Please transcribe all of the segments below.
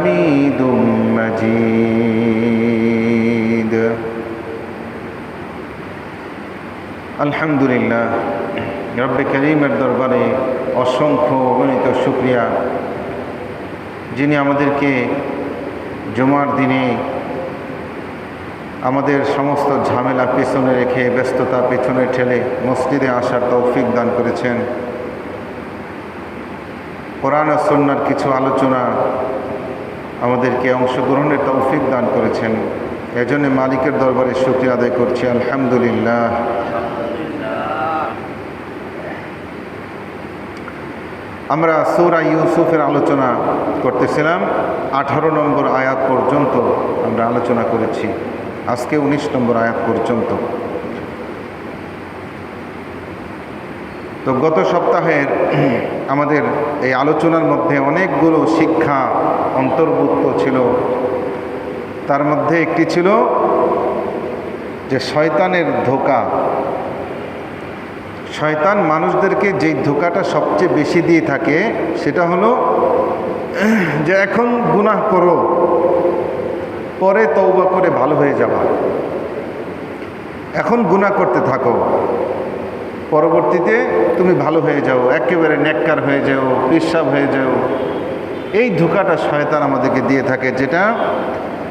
حميد مجيد الحمد لله রব্বে করিমের দরবারে অসংখ্য অগণিত শুকরিয়া, যিনি আমাদেরকে জুমার দিনে আমাদের সমস্ত ঝামেলা পেছনে রেখে, ব্যস্ততা পেছনে ঠেলে মসজিদে আসার তৌফিক দান করেছেন। কোরআন ও সুন্নাহর কিছু আলোচনা আমাদেরকে অংশগ্রহণের তৌফিক দান করেছেন। এজন্য মালিকের দরবারে শুকরিয়া আদায় করছি, আলহামদুলিল্লাহ। আমরা সূরা ইউসুফের আলোচনা করতেছিলাম। 18 নম্বর আয়াত পর্যন্ত আমরা আলোচনা করেছি, আজকে 19 নম্বর আয়াত পর্যন্ত। তো গত সপ্তাহের আমাদের এই আলোচনার মধ্যে অনেকগুলো শিক্ষা অন্তর্ভুক্ত ছিল। তার মধ্যে একটি ছিল যে শয়তানের ধোঁকা। শয়তান মানুষদেরকে যেই ধোঁকাটা সবচেয়ে বেশি দিয়ে থাকে সেটা হলো যে এখন গুনাহ করো, পরে তওবা করে ভালো হয়ে যাবা। এখন গুনাহ করতে থাকো, পরবর্তীতে তুমি ভালো হয়ে যাও, একেবারে নেককার হয়ে যাও, পেশাব হয়ে যাও। এই ধোঁকাটা শয়তান আমাদেরকে দিয়ে থাকে, যেটা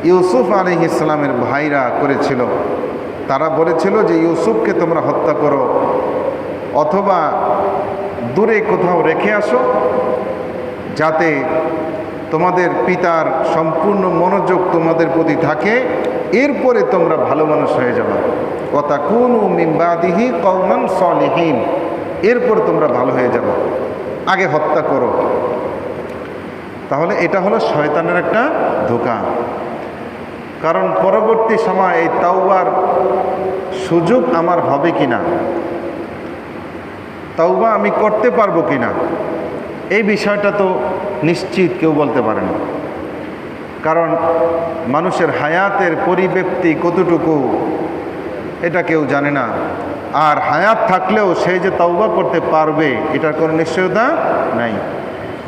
ইউসুফ আলাইহিস সালামের ভাইরা করেছিল। তারা বলেছিল যে ইউসুফকে তোমরা হত্যা করো, অথবা দূরে কোথাও রেখে আসো, যাতে তোমাদের পিতার সম্পূর্ণ মনোযোগ তোমাদের প্রতি থাকে, এরপরে তোমরা ভালো মানুষ হয়ে যাবে। ওয়াতাকুনু মিন বাদিহি কওমান সলিহিন, এরপর তোমরা ভালো হয়ে যাবে, আগে হত্যা করো। তাহলে এটা হলো শয়তানের একটা ধোঁকা। কারণ পরবর্তী সময় এই তাওবার সুযোগ আমার হবে কিনা, তাওবা আমি করতে পারবো কিনা, এই বিষয়টা তো নিশ্চিত কেউ বলতে পারে না। কারণ মানুষের হায়াতের পরিব্যাপ্তি কতটুকু এটা কেউ জানে না। আর হায়াত থাকলেও সে যে তাওবা করতে পারবে এটার কোনো নিশ্চয়তা নাই।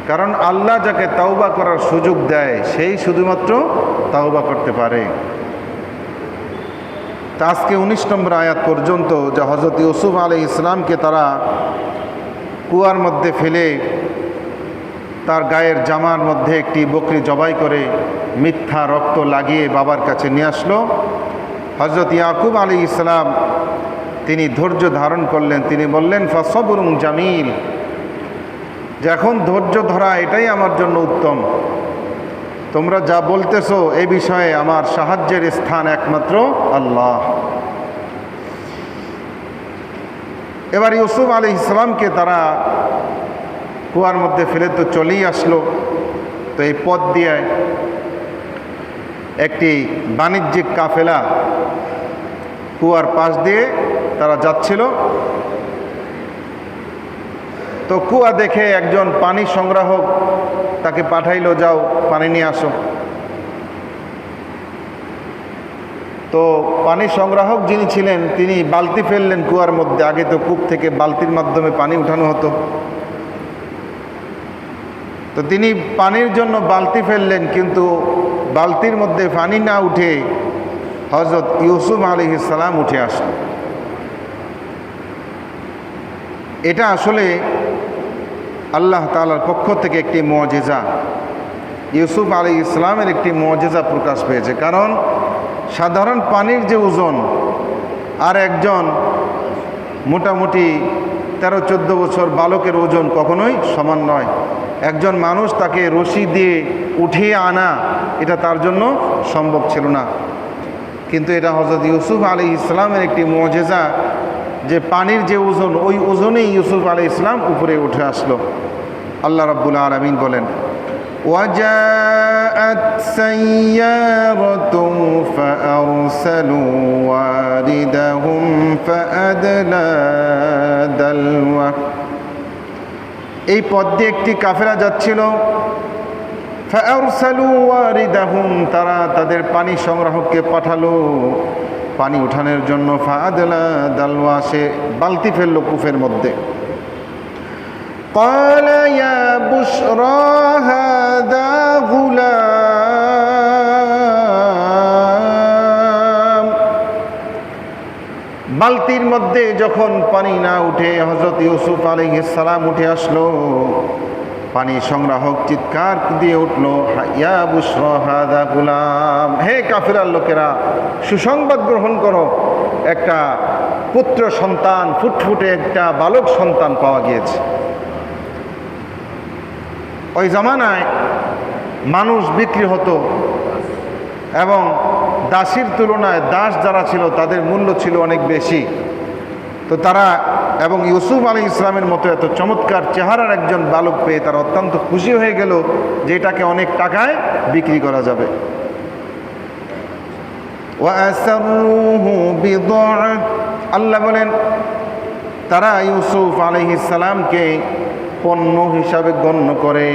কারণ আল্লাহ যাকে তাওবা করার সুযোগ দেয় সেই শুধুমাত্র তাওবা করতে পারে। তা আজকে 19 নম্বর আয়াত পর্যন্ত যে হযরত ইউসুফ আলাইহিস সালামকে তারা কুয়ার মধ্যে ফেলে তার গায়ের জামার মধ্যে একটি বকরি জবাই করে মিথ্যা রক্ত লাগিয়ে বাবার কাছে নিয়ে আসলো। হযরত ইয়াকুব আলাইহিস সালাম তিনি ধৈর্য ধারণ করলেন। তিনি বললেন ফাসবরুন জামিল, যে এখন ধৈর্য ধরা এটাই আমার জন্য উত্তম। তোমরা যা বলতেছো এই বিষয়ে আমার সাহায্যের স্থান একমাত্র আল্লাহ। এবার ইউসুফ আলাইহিস সালামকে তারা কুয়ার মধ্যে ফেলে তো চলেই আসলো। তো এই পথ দিয়ে একটি বাণিজ্যিক কাফেলা কুয়ার পাশ দিয়ে তারা যাচ্ছিল। তো কুয়া দেখে একজন পানি সংগ্রাহক তাকে পাঠাইলো, যাও পানি নিয়ে আসো। তো পানি সংগ্রাহক যিনি ছিলেন তিনি বালতি ফেললেন কুয়ার মধ্যে। আগে তো কূপ থেকে বালতির মাধ্যমে পানি উঠানো হতো। তো তিনি পানির জন্য বালতি ফেললেন, কিন্তু বালতির মধ্যে পানি না উঠে হযরত ইউসুফ আলাইহিস সালাম উঠে আসলেন। এটা আসলে আল্লাহ তাআলার পক্ষ থেকে একটি মুআজিজা, ইউসুফ আলাইহিস সালামের একটি মুআজিজা প্রকাশ পেয়েছে। কারণ সাধারণ পানির যে ওজন আর একজন মোটামুটি 13-14 বছর বালকের ওজন কখনোই সমান নয়। একজন মানুষ তাকে রশি দিয়ে উঠিয়ে আনা এটা তার জন্য সম্ভব ছিল না। কিন্তু এটা হযরত ইউসুফ আলাইহিস সালামের একটি মুআজিজা যে পানির যে ওজন, ওই ওজনেই ইউসুফ আলাইহিস সালাম উপরে উঠে আসলো। আল্লাহ রাব্বুল আলামিন বলেন ওয়াজাআত সাইয়ারাতুন ফাআরসালু ওয়ারিদাহুম ফাআদলা দালওয়া। এই পথ দিয়ে একটি কাফেলা যাচ্ছিল। ফাআরসালু ওয়ারিদাহুম, তারা তাদের পানি সংগ্রাহককে পাঠালো পানি উঠানোর জন্য। ফাআদলা দালওয়া, সে বালতি ফেললো কূপের মধ্যে। قال يا بشرى هذا غلام বালতির মধ্যে যখন পানি না উঠে হযরত ইউসুফ আলাইহিস সালাম উঠে আসলো, পানি সংগ্রাহক চিৎকার দিয়ে উঠল, ইয়া বুশরা হাযা গুলাম, হে কাফিরার লোকেরা সুসংবাদ গ্রহণ করো, একটা পুত্র সন্তান, ফুটফুটে একটা বালক সন্তান পাওয়া গিয়েছে। ওই জামানায় মানুষ বিক্রি হতো এবং দাসীর তুলনায় দাস যারা ছিল তাদের মূল্য ছিল অনেক বেশি। তো তারা এবং ইউসুফ আলাইহিস ইসলামের মতো এত চমৎকার চেহারার একজন বালক পেয়ে তারা অত্যন্ত খুশি হয়ে গেল যে এটাকে অনেক টাকায় বিক্রি করা যাবে। আল্লাহ বলেন তারা ইউসুফ আলাইহিস সালামকে পণ্য হিসাবে গণ্য করে,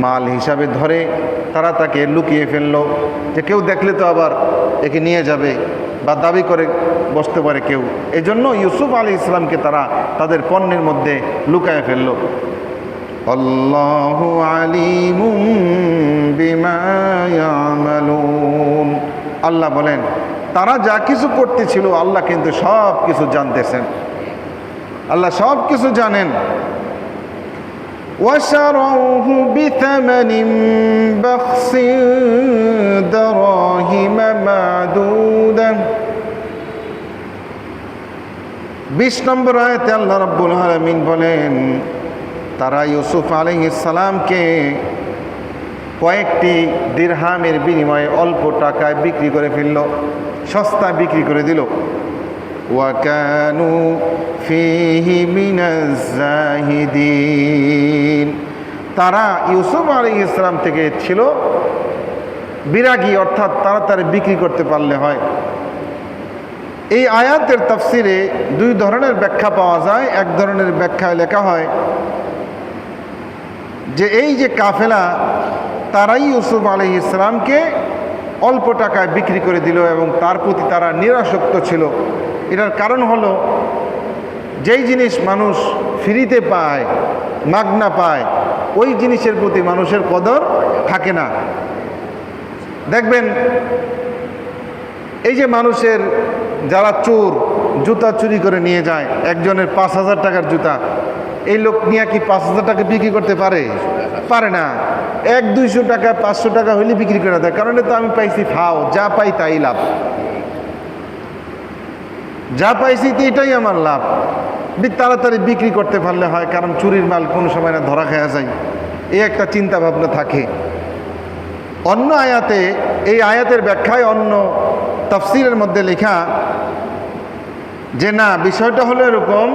মাল হিসাবে ধরে তারা তাকে লুকিয়ে ফেললো, যে কেউ দেখলে তো আবার একে নিয়ে যাবে বা দাবি করে বসতে পারে কেউ। এই জন্য ইউসুফ আলাইহিস সালামকে তারা তাদের পণ্যের মধ্যে লুকায়ে ফেললো। আল্লাহু আলিমুম বিমা ইয়ামালুন, আল্লাহ বলেন তারা যা কিছু করতেছিল আল্লাহ কিন্তু সব কিছু জানতেছেন, আল্লাহ সব কিছু জানেন। وَشَرَوْهُ بِثَمَنٍ بَخْسٍ دَرَاهِمَ مَعْدُودَةٍ। 20 নম্বর আয়াতে আল্লাহ রাব্বুল আলামিন বলেন তারা ইউসুফ আলাইহিস সালামকে কয়েকটি দিরহামের বিনিময়ে অল্প টাকায় বিক্রি করে ফেলল, সস্তা বিক্রি করে দিল। وَكَانُوا فِيهِ مِنَ الزَّاهِدِينَ, তারা ইউসুফ আলাইহিস সালাম থেকে ছিল বিরাগী, অর্থাৎ তাড়াতাড়ি বিক্রি করতে পারলে হয়। এই আয়াতের তাফসিরে দুই ধরনের ব্যাখ্যা পাওয়া যায়। এক ধরনের ব্যাখ্যায় লেখা হয় যে এই যে কাফেলা তারাই ইউসুফ আলাইহিস সালামকে অল্প টাকায় বিক্রি করে দিল এবং তার প্রতি তারা নিরাসক্ত ছিল। এটার কারণ হলো যেই জিনিস মানুষ ফ্রিতে পায়, মাগনা পায়, ওই জিনিসের প্রতি মানুষের কদর থাকে না। দেখবেন এই যে মানুষের যারা চোর জুতা চুরি করে নিয়ে যায়, একজনের 5,000 টাকার জুতা, এই লোক নিয়ে কি 5,000 টাকা বিক্রি করতে পারে? পারে না। 100-200 টাকা 500 টাকা হইলে বিক্রি করে দেয়, কারণ তো আমি পাইছি ফাও, যা পাই তাই লাভ, যা পাইছি তো এটাই আমার লাভ। তাড়াতাড়ি বিক্রি করতে পারলে হয়, কারণ চুরির মাল কোনো সময় না ধরা খাওয়া যায়, এই একটা চিন্তা ভাবনা থাকে। অন্য আয়াতে, এই আয়াতের ব্যাখ্যায় অন্য তাফসিরের মধ্যে লেখা যে না, বিষয়টা হলো এরকম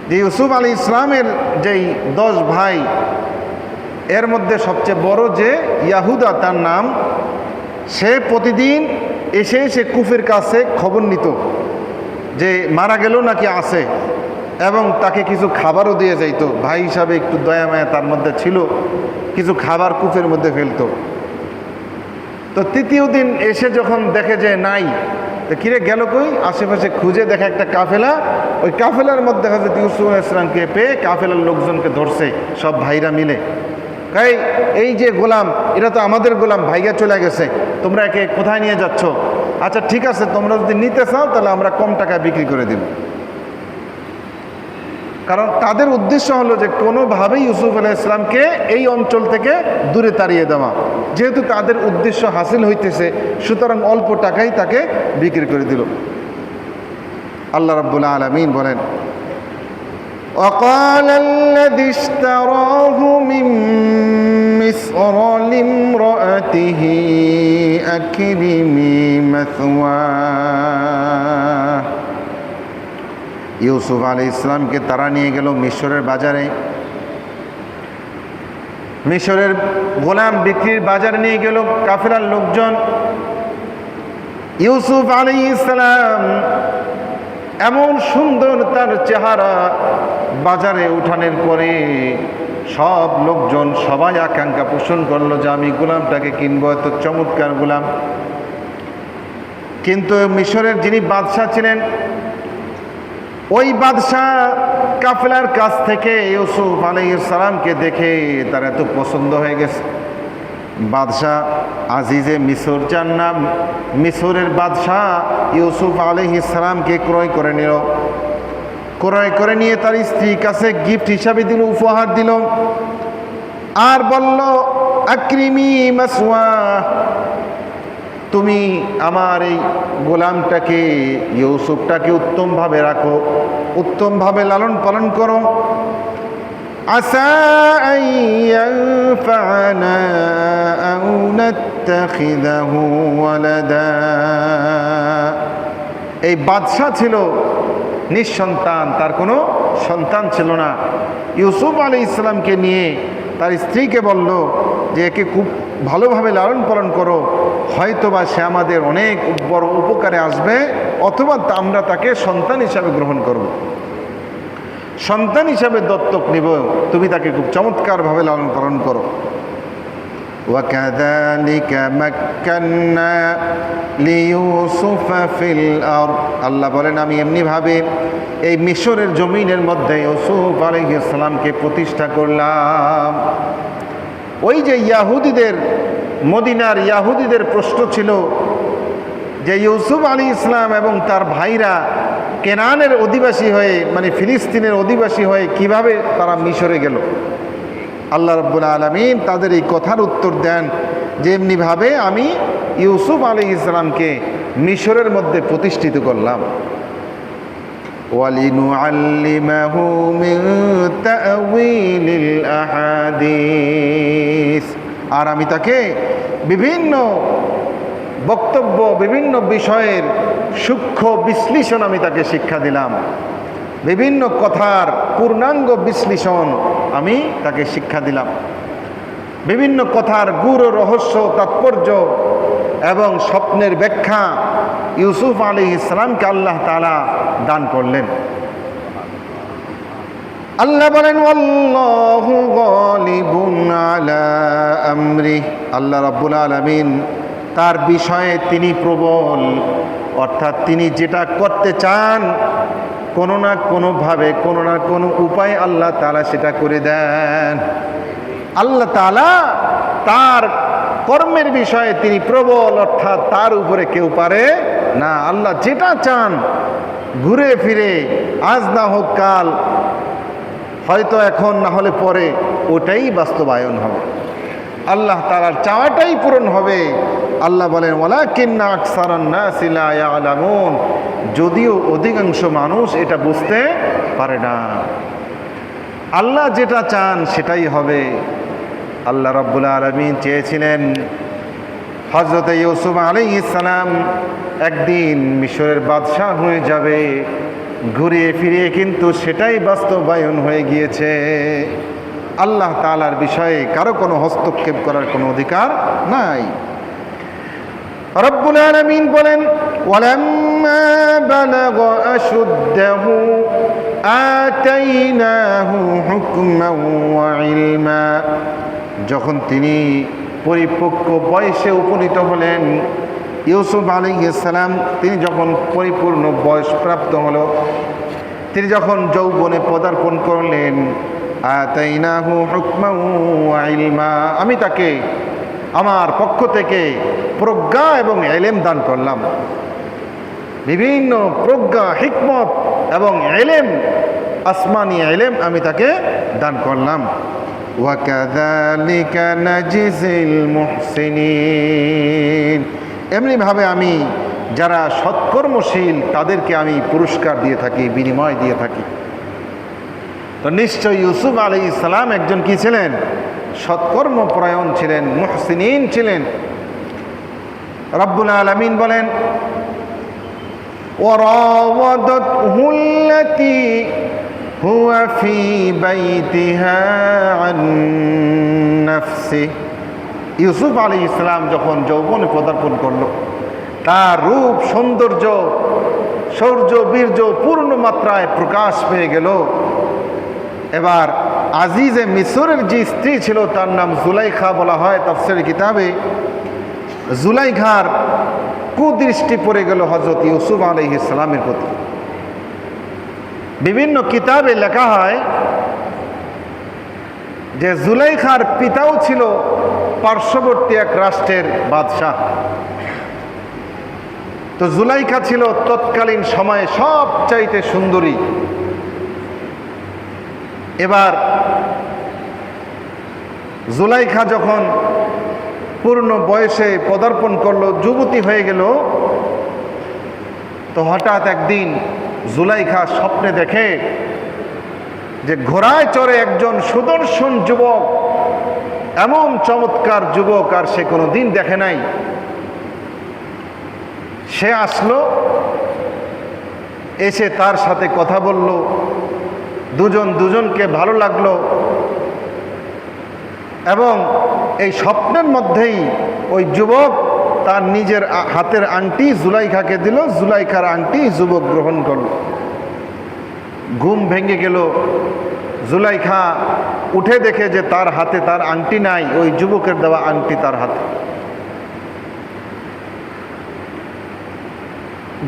যে ইউসুফ আলাইহিস ইসলামের যেই 10 ভাই, এর মধ্যে সবচেয়ে বড় যে ইয়াহুদা তার নাম, সে প্রতিদিন এসে সে কুফের কাছে খবর নিত যে মারা গেল নাকি আছে, এবং তাকে কিছু খাবারও দিয়ে যাইত। ভাই হিসাবে একটু দয়া মায়া তার মধ্যে ছিল, কিছু খাবার কূপের মধ্যে ফেলত। তো তৃতীয় দিন এসে যখন দেখে যে নাই, তো কিরে গেল কই, আশেপাশে খুঁজে দেখে একটা কাফেলা, ওই কাফেলার মধ্যে হযরত ইউসুফ আলাইহিস সালামকে পেয়ে কাফেলার লোকজনকে ধরছে সব ভাইরা মিলে। এই যে গোলাম, এটা তো আমাদের গোলাম, ভাইয়া চলে গেছে, তোমরা একে কোথায় নিয়ে যাচ্ছ? আচ্ছা ঠিক আছে, তোমরা যদি নিতে চাও তাহলে আমরা কম টাকায় বিক্রি করে দেব। কারণ তাদের উদ্দেশ্য হলো যে কোনোভাবেই ইউসুফ আলাইহিস সালামকে এই অঞ্চল থেকে দূরে তাড়িয়ে দেওয়া। যেহেতু তাদের উদ্দেশ্য হাসিল হইতেছে, সুতরাং অল্প টাকায় তাকে বিক্রি করে দিল। আল্লাহ রাব্বুল আলামিন বলেন وقال الذي اشتراه من مصر لامرأته أكرمي مثواه। ইউসুফ আলাইহিস সালামকে তারা নিয়ে গেল মিশরের বাজারে, মিশরের গোলাম বিক্রির বাজারে নিয়ে গেল কাফেলার লোকজন। ইউসুফ আলাইহিস সালাম এমন সুন্দর তার চেহারা, বাজারে উঠানোর পরে সব লোকজন সবাই আকাঙ্ক্ষা পোষণ করলো যে আমি গোলামটাকে কিনবো, এত চমৎকার গোলাম। কিন্তু মিশরের যিনি বাদশাহ ছিলেন, ওই বাদশাহ কাফেলার কাছ থেকে ইউসুফ আলাইহিস সালামকে দেখে তার এত পছন্দ হয়ে গেছে, বাদশাহ আজিজে মিশর, যার নাম মিশরের বাদশাহ ইউসুফ আলাইহিস সালামকে ক্রয় করে নিল। ক্রয় করে নিয়ে তার স্ত্রীর কাছে গিফট হিসাবে দিল, উপহার দিল, আর বলল আকরিমি মাসওয়া, তুমি আমার এই গোলামটাকে, ইউসুফটাকে উত্তমভাবে রাখো, উত্তমভাবে লালন পালন করো। আসা আন ইয়ানফা'না আও নাত্তাখিযাহু ওয়ালাদা। এই বাদশা ছিল নিঃসন্তান, তার কোনো সন্তান ছিল না। ইউসুফ আলাইহিস সালামকে নিয়ে তার স্ত্রীকে বলল যে একে খুব ভালোভাবে লালন পালন করো, হয়তোবা সে আমাদের অনেক বড় উপকারে আসবে, অথবা আমরা তাকে সন্তান হিসাবে গ্রহণ করব, সন্তান হিসাবে দত্তক নিব, তুমি তাকে খুব চমৎকারভাবে লালন পালন করো। وَكَذَلِكَ مَكَّنَّا لِيُوسُفَ فِي الْأَرْضِ। আল্লাহ বলেন আমি এমনিভাবে এই মিশরের জমিনের মধ্যে ইউসুফ আলাইহিস সালামকে প্রতিষ্ঠা করলাম। ওই যে ইয়াহুদিদের, মদিনার ইয়াহুদিদের প্রশ্ন ছিল যে ইউসুফ আলাইহিস সালাম এবং তার ভাইরা কেনানের অধিবাসী হয়ে, মানে ফিলিস্তিনের অধিবাসী হয়ে কিভাবে তারা মিশরে গেল। আল্লাহ রাব্বুল আলামিন তাদের এই কথার উত্তর দেন যে এমনিভাবে আমি ইউসুফ আলাইহিস সালামকে মিশরের মধ্যে প্রতিষ্ঠিত করলাম। ওয়ালিনুআল্লিমাহু মিন তা'ওয়িলিল আহাদিস, আর আমি তাকে বিভিন্ন বক্তব্য, বিভিন্ন বিষয়ের সূক্ষ্ম বিশ্লেষণ আমি তাকে শিক্ষা দিলাম, বিভিন্ন কথার পূর্ণাঙ্গ বিশ্লেষণ আমি তাকে শিক্ষা দিলাম, বিভিন্ন কথার গূঢ় রহস্য, তাৎপর্য এবং স্বপ্নের ব্যাখ্যা ইউসুফ আলাইহিস সালামকে আল্লাহ তাআলা দান করলেন। আল্লাহ বলেন ওয়াল্লাহু গালিবুন আলা আমরিহি, আল্লাহ রাব্বুল আলামিন তার বিষয়ে তিনি প্রবল, অর্থাৎ তিনি যেটা করতে চান কোনো না কোনোভাবে, কোনো না কোনো উপায় আল্লাহ তাআলা সেটা করে দেন। আল্লাহ তাআলা তার কর্মের বিষয়ে তিনি প্রবল, অর্থাৎ তার উপরে কেউ পারে না। আল্লাহ যেটা চান ঘুরে ফিরে, আজ না হোক কাল, হয়তো এখন না হলে পরে, ওটাই বাস্তবায়ন হবে, আল্লাহ তাআলার চাওয়াটাই পূরণ হবে। আল্লাহ বলেন ওয়ালাকিন্না আকসারান নাসি লা ইয়ালামুন, যদিও অধিকাংশ মানুষ এটা বুঝতে পারে না। আল্লাহ যেটা চান সেটাই হবে। আল্লাহ রাব্বুল আলামিন চেয়েছিলেন হযরত ইউসুফ আলাইহিস সালাম একদিন মিশরের বাদশাহ হয়ে যাবে, ঘুরিয়ে ফিরিয়ে কিন্তু সেটাই বাস্তবায়ন হয়ে গিয়েছে। আল্লাহ তাআলার বিষয়ে কারো কোনো হস্তক্ষেপ করার কোনো অধিকার নাই। রব্বুল আলামিন বলেন ওয়ালাম্মা বালাগা আশুদ্দাহু আতাইনাহু হুকমান ওয়া ইলমা, যখন তিনি পরিপক্ক বয়সে উপনীত হলেন, ইউসুফ আলাইহিস সালাম তিনি যখন পরিপূর্ণ বয়স প্রাপ্ত হলো, তিনি যখন যৌবনে পদার্পণ করলেন, আতাইনাহু হুকমান ওয়া ইলমা, আমি তাকে আমার পক্ষ থেকে প্রজ্ঞা এবং ইলম দান করলাম। বিভিন্ন প্রজ্ঞা, হিকমত এবং ইলম, আসমানি ইলম আমি তাকে দান করলাম। ওয়া কাযালিকা নাজিজিল মুহসিনিন, এমনিভাবে আমি যারা সৎকর্মশীল তাদেরকে আমি পুরস্কার দিয়ে থাকি, বিনিময় দিয়ে থাকি। তো নিশ্চয় ইউসুফ আলাইহিস সালাম একজন কি ছিলেন? সৎকর্মপরায়ণ ছিলেন, মুহসিনিন ছিলেন। রব্বুল আলামিন বলেন وراودته التي هو في بيتها عن نفسه, ইউসুফ আলাইহিস সালাম যখন যৌবনে পদার্পণ করলো, তার রূপ সৌন্দর্য, শৌর্য বীর্য পূর্ণ মাত্রায় প্রকাশ পেয়ে গেল। এবার আজিজে মিশরের যে স্ত্রী ছিল তার নাম জুলাইখা বলা হয় তাফসীরের কিতাবে। জুলাইখার কুদৃষ্টি পড়ে গেল হযরত ইউসুফ আলাইহিস সালামের প্রতি। বিভিন্ন কিতাবে লেখা হয় যে জুলাইখার পিতাও ছিল পার্শ্ববর্তী এক রাষ্ট্রের বাদশাহ। তো জুলাইখা ছিল তৎকালীন সময়ে সবচাইতে সুন্দরী। এবার জুলাইখা যখন পূর্ণ বয়সে পদার্পণ করলো, যুবতী হয়ে গেল, তো হঠাৎ একদিন জুলাইখা স্বপ্নে দেখে যে ঘোড়ায় চড়ে একজন সুদর্শন যুবক, এমন চমৎকার যুবক আর সে কোনো দিন দেখে নাই। সে আসলো, এসে তার সাথে কথা বলল, দুজনকে ভালো লাগলো। এবং এই স্বপ্নের মধ্যেই ওই যুবক তার নিজের হাতের আংটি জুলাইখাকে দিল, জুলাইখার আংটি যুবক গ্রহণ করল। ঘুম ভেঙে গেল। জুলাইখা উঠে দেখে যে তার হাতে তার আংটি নাই, ওই যুবকের দেওয়া আংটি তার হাতে।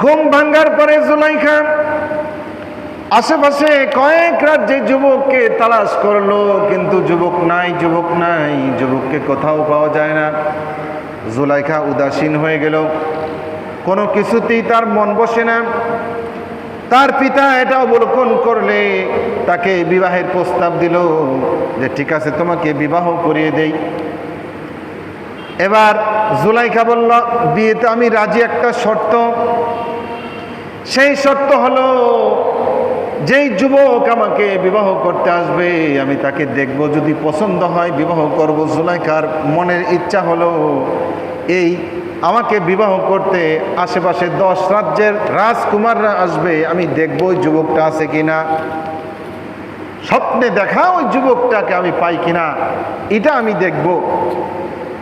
ঘুম ভাঙ্গার পরে জুলাইখা আশেপাশে কয়েক রাত যে যুবককে তালাশ করলো, কিন্তু যুবক নাই, যুবককে কোথাও পাওয়া যায় না। জুলাইখা উদাসীন হয়ে গেল, কোনো কিছুতেই তার মন বসে না। তার পিতা এটা অবলোকন করলে তাকে বিবাহের প্রস্তাব দিল যে ঠিক আছে, তোমাকে বিবাহ করিয়ে দেই। এবার জুলাইখা বলল, বিয়েতে আমি রাজি, একটা শর্ত। সেই শর্ত হলো, যেই যুবক আমাকে বিবাহ করতে আসবে আমি তাকে দেখব, যদি পছন্দ হয় বিবাহ করব। জুলাইখার মনের ইচ্ছা হলো, এই আমাকে বিবাহ করতে আশেপাশে 10 রাজ্যের রাজকুমাররা আসবে, আমি দেখব ওই যুবকটা আছে কিনা, স্বপ্নে দেখা ওই যুবকটাকে আমি পাই কিনা, এটা আমি দেখব।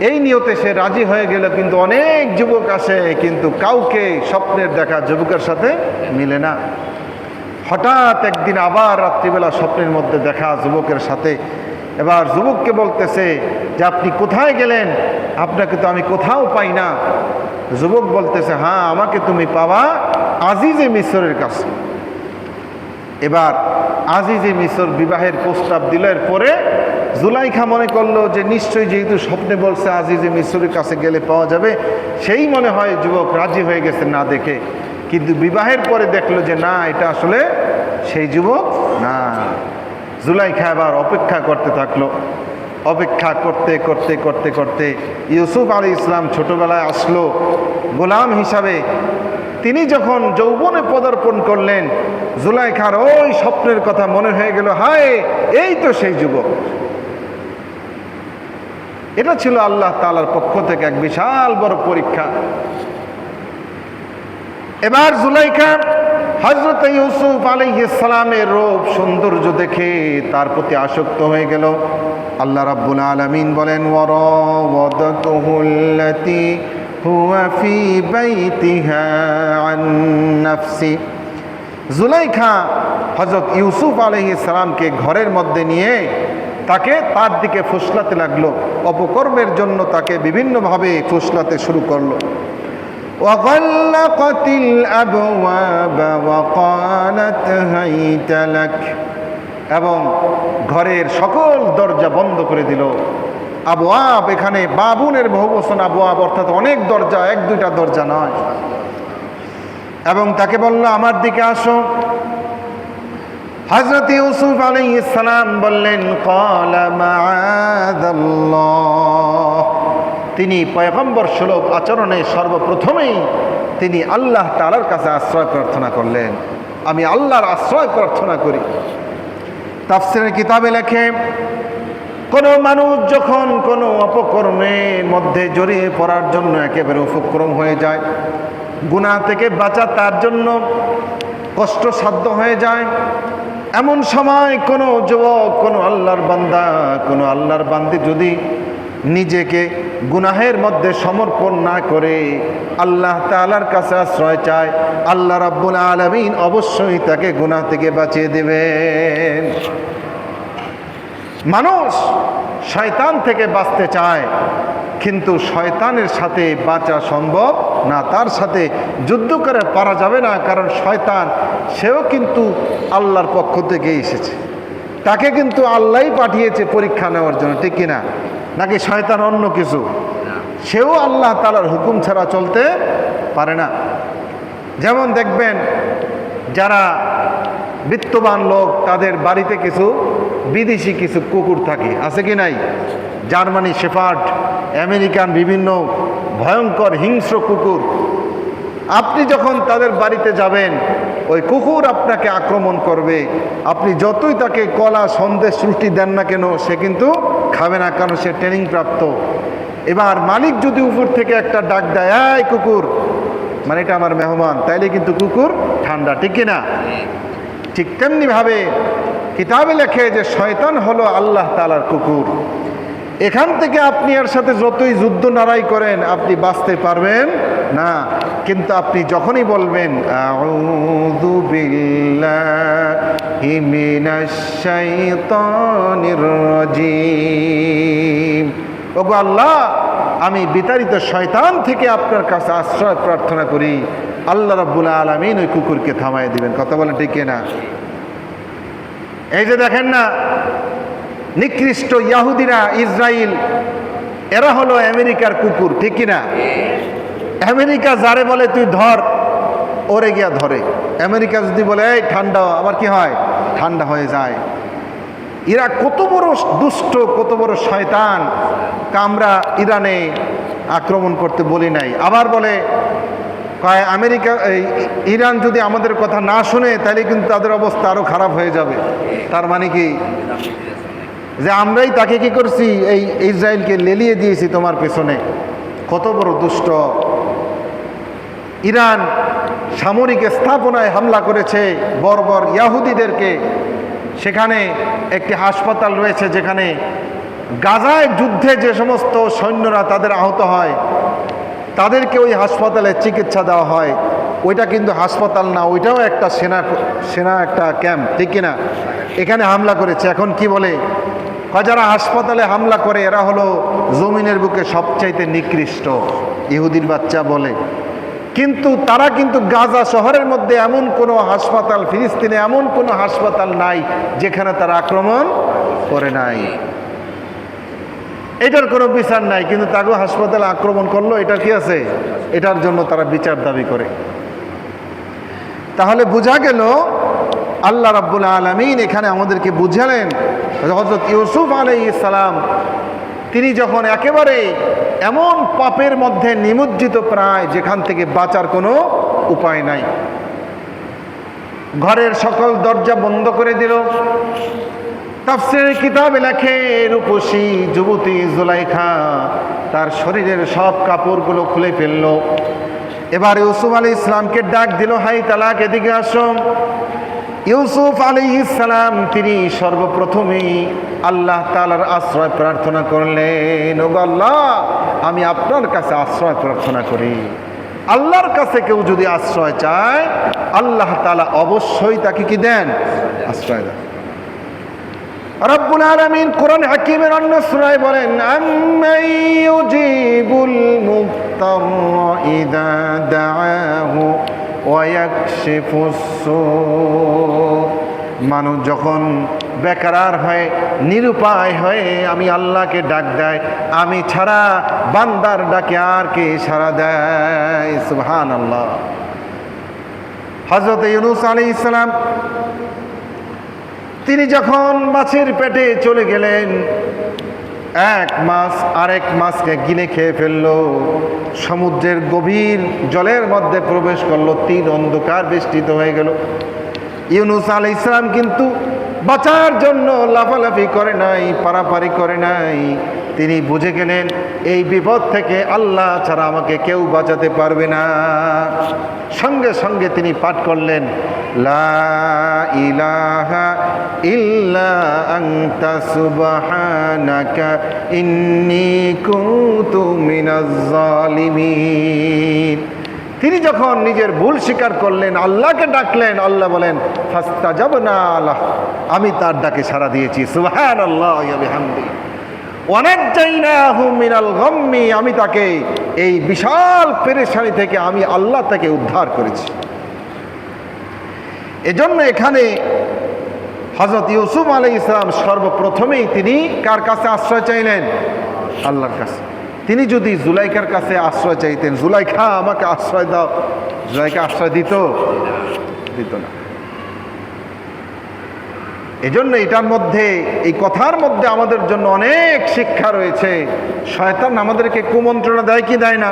এই নিয়তে সে রাজি হয়ে গেল। কিন্তু অনেক যুবক আসে, কিন্তু কাউকে স্বপ্নের দেখা যুবকের সাথে মিলে না। হঠাৎ একদিন আবার রাত্রিবেলা স্বপ্নের মধ্যে দেখা যুবকের সাথে। এবার যুবককে বলতেছে যে আপনি কোথায় গেলেন, আপনাকে তো আমি কোথাও পাই না। যুবক বলতেছে, হ্যাঁ, আমাকে তুমি পাবা আজিজে মিসরের কাছে। এবার আজিজে মিসর বিবাহের প্রস্তাব দিলের পরে জুলাইখা মনে করলো যে নিশ্চয়ই যেহেতু স্বপ্নে বলছে আজিজে মিসরের কাছে গেলে পাওয়া যাবে, সেই মনে হয় যুবক রাজি হয়ে গেছে না দেখে। কিন্তু বিবাহের পরে দেখলো যে না, এটা আসলে সেই যুবক না। জুলাইখা এবার অপেক্ষা করতে থাকলো। অপেক্ষা করতে করতে করতে করতে ইউসুফ আলাইহিস সালাম ছোটবেলায় আসলো গোলাম হিসাবে। তিনি যখন যৌবনে পদার্পণ করলেন, জুলাইখার ওই স্বপ্নের কথা মনে হয়ে গেল, হায়, এই তো সেই যুবক। এটা ছিল আল্লাহ তাআলার পক্ষ থেকে এক বিশাল বড় পরীক্ষা। এবার জুলাইখা হযরত ইউসুফ আলাইহিস সালামের রূপ সৌন্দর্য দেখে তার প্রতি আসক্ত হয়ে গেল। আল্লাহ রাব্বুল আলামিন বলেন, ওয়ারাওয়াদাতুহুল্লাতী হুয়া ফি বাইতিহা আন নাফসি। জুলাইখা হযরত ইউসুফ আলাইহিস সালামকে ঘরের মধ্যে নিয়ে তাকে তার দিকে ফুসলাতে লাগলো। অপকর্মের জন্য তাকে বিভিন্নভাবে ফুসলাতে শুরু করলো। وغلقت الأبواب وقالت هيت لك। এবং ঘরের সকল দরজা বন্ধ করে দিল। আবওয়াব, এখানে বাবুনের বহুবচন আবওয়াব, অর্থাৎ অনেক দরজা, 1-2টা দরজা নয়। এবং তাকে বলল, আমার দিকে আসো। হযরত ইউসুফ আলাইহিস সালাম বললেন, ক্বালা মাআযাল্লাহ। তিনি পয়গম্বর সুলভ আচরণে সর্বপ্রথমেই তিনি আল্লাহ তাআলার কাছে আশ্রয় প্রার্থনা করলেন। আমি আল্লাহর আশ্রয় প্রার্থনা করি। তাফসীরের কিতাবে লেখে, কোনো মানুষ যখন কোনো অপকর্মের মধ্যে জড়িয়ে পড়ার জন্য একেবারে উপক্রম হয়ে যায়, গুনাহ থেকে বাঁচা তার জন্য কষ্টসাধ্য হয়ে যায়, এমন সময় কোনো যুবক, কোনো আল্লাহর বান্দা, কোনো আল্লাহর বান্দি যদি নিজেকে গুনাহের মধ্যে সমর্পণ না করে আল্লাহ তাআলার কাছে আশ্রয় চায়, আল্লাহ রাব্বুল আলামিন অবশ্যই তাকে গুনাহ থেকে বাঁচিয়ে দেবেন। মানুষ শয়তান থেকে বাঁচতে চায়, কিন্তু শয়তানের সাথে বাঁচা সম্ভব না, তার সাথে যুদ্ধ করে পারা যাবে না। কারণ শয়তান, সেও কিন্তু আল্লাহর পক্ষ থেকে এসেছে, তাকে কিন্তু আল্লাহই পাঠিয়েছে পরীক্ষা নেওয়ার জন্য, ঠিক কিনা? নাকি শয়তান অন্য কিছু? সেও আল্লাহ তাআলার হুকুম ছাড়া চলতে পারে না। যেমন দেখবেন যারা বিত্তবান লোক তাদের বাড়িতে কিছু বিদেশি কিছু কুকুর থাকে, আছে কি নাই? জার্মানি শেফার্ড, আমেরিকান বিভিন্ন ভয়ঙ্কর হিংস্র কুকুর। আপনি যখন তাদের বাড়িতে যাবেন, ওই কুকুর আপনাকে আক্রমণ করবে। আপনি যতই তাকে কলা সন্দেশ রুটি দেন না কেন, সে কিন্তু খাবে না, কারণ সে ট্রেনিং প্রাপ্ত। এবার মালিক যদি উপর থেকে একটা ডাক দেয়, এই কুকুর, মানে এটা আমার মেহমান, তাইলে কিন্তু কুকুর ঠান্ডা, ঠিক কিনা? ঠিক তেমনিভাবে কিতাবে লেখে যে শয়তান হলো আল্লাহ তাআলার কুকুর। এখান থেকে আপনি এর সাথে যতই যুদ্ধ লড়াই করেন, আপনি বাঁচতে পারবেন না। কিন্তু আপনি যখনই বলবেন আউযু বিল্লাহি মিনাশ শাইতানির রাজীম, ওগো আল্লাহ, আমি বিতাড়িত শয়তান থেকে আপনার কাছে আশ্রয় প্রার্থনা করি, আল্লাহ রাব্বুল আলামিন ওই কুকুরকে থামায় দিবেন। কথা বলেন ঠিক না? এই যে দেখেন না, নিকৃষ্ট ইহুদিরা, ইসরায়েল, এরা হলো আমেরিকার কুকুর, ঠিক কিনা? আমেরিকা যারে বলে তুই ধর, ওরে গিয়া ধরে। আমেরিকা যদি বলে এই ঠান্ডা, আবার কি হয়? ঠান্ডা হয়ে যায়। এরা কত বড় দুষ্ট, কত বড় শয়তান। আমরা ইরানে আক্রমণ করতে বলি নাই, আবার বলে কয় আমেরিকা, ইরান যদি আমাদের কথা না শুনে তাহলে কিন্তু তাদের অবস্থা আরো খারাপ হয়ে যাবে। তার মানে কি? যে আমরাই তাকে কি করছি, এই ইসরায়েলকে লেলিয়ে দিয়েছি তোমার পেছনে। কত বড় দুষ্ট। ইরান সামরিক স্থাপনায় হামলা করেছে বর্বর ইহুদিদেরকে। সেখানে একটি হাসপাতাল রয়েছে যেখানে গাজায় যুদ্ধে যে সমস্ত সৈন্যরা তাদের আহত হয়, তাদেরকে ওই হাসপাতালে চিকিৎসা দেওয়া হয়। ওইটা কিন্তু হাসপাতাল না, ওইটাও একটা সেনা একটা ক্যাম্প, ঠিক কিনা? এখানে হামলা করেছে। এখন কি বলে, যারা হাসপাতালে হামলা করে এরা হলো জমিনের বুকে সবচাইতে নিকৃষ্ট, ইহুদির বাচ্চা বলে। কিন্তু তারা কিন্তু গাজা শহরের মধ্যে এমন কোনো হাসপাতাল, ফিলিস্তিনে এমন কোনো হাসপাতাল নাই যেখানে তারা আক্রমণ করে নাই। এটার কোনো বিচার নাই, কিন্তু তাকেও হাসপাতালে আক্রমণ করলো, এটার কি আছে? এটার জন্য তারা বিচার দাবি করে। তাহলে বোঝা গেল আল্লাহ রাব্বুল আলামিন এখানে আমাদেরকে বুঝালেন, হযরত ইউসুফ আলাইহিস সালাম তিনি যখন একেবারে এমন পাপের মধ্যে নিমজ্জিত, প্রায় যেখান থেকে বাঁচার কোনো উপায় নাই, ঘরের সকল দরজা বন্ধ করে দিল। তাফসীরের কিতাবে লেখে রূপসী যুবতী জুলাইখা তার শরীরের সব কাপড়গুলো খুলে ফেলল। এবার ইউসুফ আলাইহিস সালামকে ডাক দিল, হাই তালাক, এদিকে আসো। ইউসুফ আলাইহিস সালাম তিনি সর্বপ্রথমেই আল্লাহ তাআলার আশ্রয় প্রার্থনা করলেন, ওগো আল্লাহ, আমি আপনার কাছে আশ্রয় প্রার্থনা করি। আল্লাহর কাছে কেউ যদি আশ্রয় চায়, আল্লাহ তাআলা অবশ্যই তাকে কি দেন? আশ্রয় দেন। রব্বুল আলামিন কোরআন হাকিমের অন্য সূরায় বলেন, আম্মান ইউজিবুল মুফতারা ইযা দাআহু ওয়া ইয়াকশিফুস সূ। মানুষ যখন বেকার হয়ে, নিরুপায় হয়ে আমি আল্লাহকে ডাক দেয়, আমি ছাড়া বান্দার ডাকে আর কে সাড়া দেয়? সুবহানাল্লাহ। হযরত ইউনূস আলাইহিস সালাম তিনি যখন মাছের পেটে চলে গেলেন, এক মাছ আরেক মাছকে গিলে খেয়ে ফেলল, সমুদ্রের গভীর জলের মধ্যে প্রবেশ করলো, তিন অন্ধকার বেষ্টিত হয়ে গেল। ইউনূস আলাইহিস সালাম কিন্তু বাঁচার জন্য লাফালাফি করে নাই, পারাপারি করে নাই। তিনি বুঝে গেলেন এই বিপদ থেকে আল্লাহ ছাড়া আমাকে কেউ বাঁচাতে পারবে না। সঙ্গে সঙ্গে তিনি পাঠ করলেন, লা ইলাহা ইল্লা আনতা সুবহানাকা ইন্নী কুনতু মিনাজ জালিমিন। তিনি যখন নিজের ভুল স্বীকার করলেন, আল্লাহকে ডাকলেন, আল্লাহ বলেন ফাস্তাজাবনা লাহ, আমি তার ডাকে সাড়া দিয়েছি। সুবহানাল্লাহি ওয়া বিহামদিহি ওয়া নাজ্জাইনাহু মিনাল গাম্মি, আমি তাকে এই বিশাল পেরেশানি থেকে আমি আল্লাহ তাকে উদ্ধার করেছি। এজন্য এখানে হযরত ইউসুফ আলাইহিস সালাম সর্বপ্রথমেই তিনি কার কাছে আশ্রয় চাইলেন? আল্লাহর কাছে। তিনি যদি জুলাইখার কাছে আশ্রয় চাইতেন, জুলাইখা আমাকে আশ্রয় দাও, জুলাইখা আশ্রয় দিত? দিত না। এজন্য এটার মধ্যে, এই কথার মধ্যে আমাদের জন্য অনেক শিক্ষা রয়েছে। শয়তান আমাদেরকে কুমন্ত্রণা দেয় কি দেয় না?